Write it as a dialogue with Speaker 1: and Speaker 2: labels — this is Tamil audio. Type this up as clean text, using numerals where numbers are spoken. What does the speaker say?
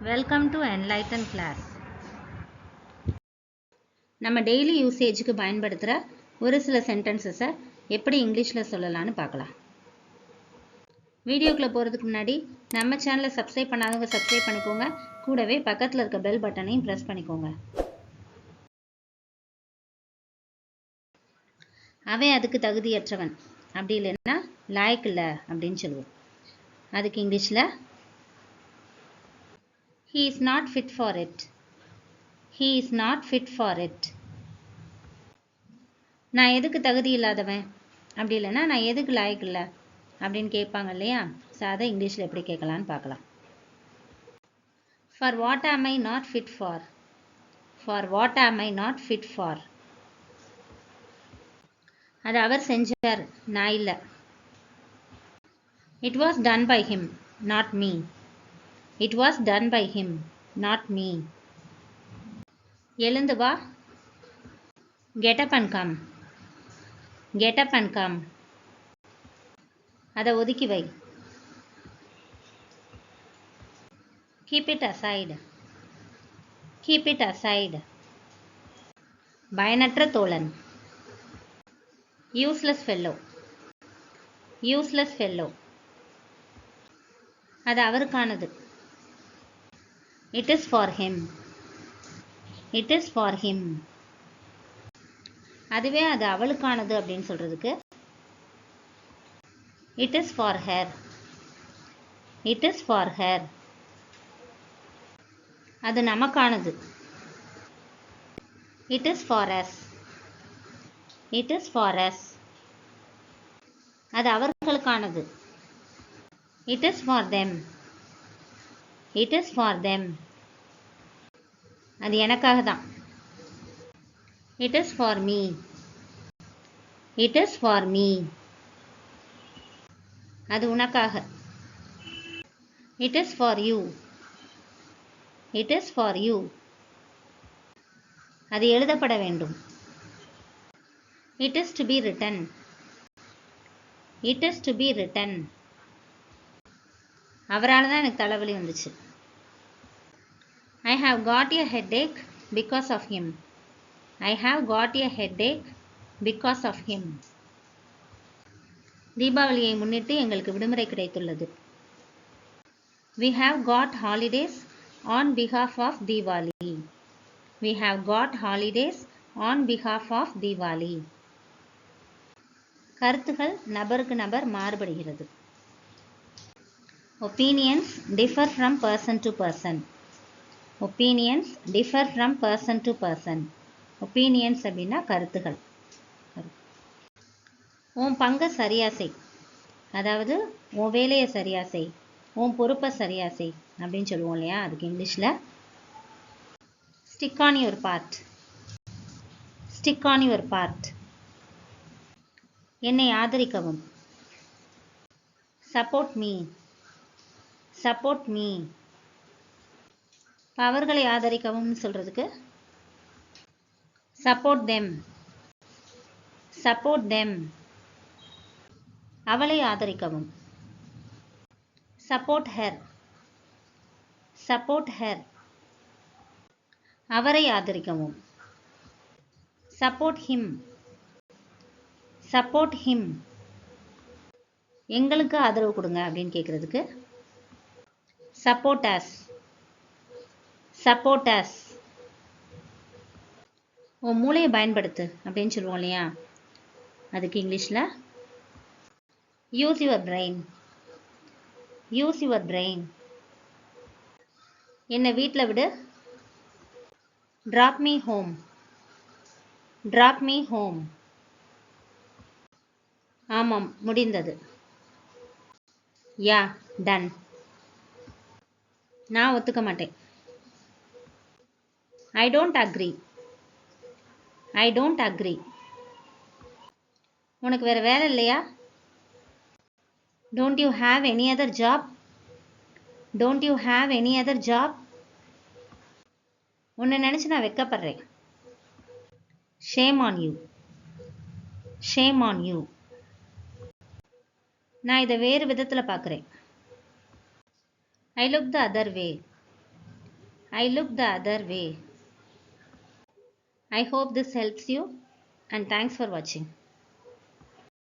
Speaker 1: Welcome to enlighten class. நம்ம டெய்லி யூசேஜுக்கு பயன்படுத்துகிற ஒரு சில சென்டென்சஸை எப்படி இங்கிலீஷில் சொல்லலான்னு பார்க்கலாம். வீடியோக்குள்ளே போகிறதுக்கு முன்னாடி நம்ம சேனலை சப்ஸ்கிரைப் பண்ணாதவங்க சப்ஸ்கிரைப் பண்ணிக்கோங்க. கூடவே பக்கத்தில் இருக்க பெல் பட்டனையும் ப்ரெஸ் பண்ணிக்கோங்க. அவன் அதுக்கு தகுதியற்றவன், அப்படி இல்லைன்னா லாயக்கு இல்லை அப்படின்னு சொல்லுவோம். அதுக்கு இங்கிலீஷில் he is not fit for it. He is not fit for it. நான் எதுக்கு தகுதி இல்லாதவன், அப்படி இல்லைன்னா நான் எதுக்கு லாயக்கு இல்லை அப்படின்னு கேட்பாங்க இல்லையா? ஸோ அதை இங்கிலீஷில் எப்படி கேட்கலான்னு பார்க்கலாம். For what am I not fit for? For what am I not fit for? அது அவர் செஞ்சார், நான் இல்லை. It was done by him, not me. It was done by him, not me. எழுந்து வா, get up and come. Get up and come. அதை ஒதுக்கி வை, keep it aside. Keep it aside. பயனற்ற தோழன், useless fellow. Useless fellow. அது அவருக்கானது, it is for him. It is for him. அதுவே அது அவளுக்கானது அப்படின்னு சொல்றதுக்கு it is for her. It is for her. அது நமக்கானது, it is for us. It is for us. அது அவர்களுக்கானது, it is for them. It is for them. அது எனக்காக தான், it is for me. It is for me. அது உனக்காக, it is for you. It is for you. அது எழுதப்பட வேண்டும், it is to be written. It is to be written. அவரால் தான் எனக்கு தலைவலி வந்துச்சு, I have got a headache because of him. I have got a headache because of him. தீபாவளியை முன்னிட்டு எங்களுக்கு விடுமுறை கிடைத்துள்ளது. We have got holidays on behalf of Diwali. We have got holidays on behalf of Diwali. கருத்துகள் நபருக்கு நபர் மாறுபடுகிறது. Opinions differ from person to person. Opinions differ from person to person. Opinions அப்படின்னா கருத்துகள். உன் பங்கை சரியா செய், அதாவது உன் வேலையை சரியா செய், உன் பொறுப்பை சரியா செய் அப்படின்னு சொல்லுவோம் இல்லையா? அதுக்கு இங்கிலீஷில் stick on your part. Stick on your part. என்னை ஆதரிக்கவும், support me. Support me. அவர்களை ஆதரிக்கவும் சொல்றதுக்கு support them. Support them. அவளை ஆதரிக்கவும், support her. Support her. அவரை ஆதரிக்கவும், support him. Support him. எங்களுக்கு ஆதரவு கொடுங்க அப்படின்னு கேட்கறதுக்கு support us. Support us. உன் மூளையை பயன்படுத்து அப்படின்னு சொல்லுவோம் இல்லையா? அதுக்கு இங்கிலீஷில் use your brain. Use your brain. என்னை வீட்டில் விடு, drop me home. Drop me home. ஆமாம், முடிந்தது. Yeah, done. நான் ஒத்துக்க மாட்டேன், I don't agree. I don't agree. உனக்கு வேற வேலை இல்லையா? Don't you have any other job? Don't you have any other job? உன்னை நினைச்சு நான் வெட்கப்படுறேன், shame on you. Shame on you. நான் இதை வேறு விதத்தில் பார்க்குறேன், I look the other way. I look the other way. I hope this helps you and thanks for watching.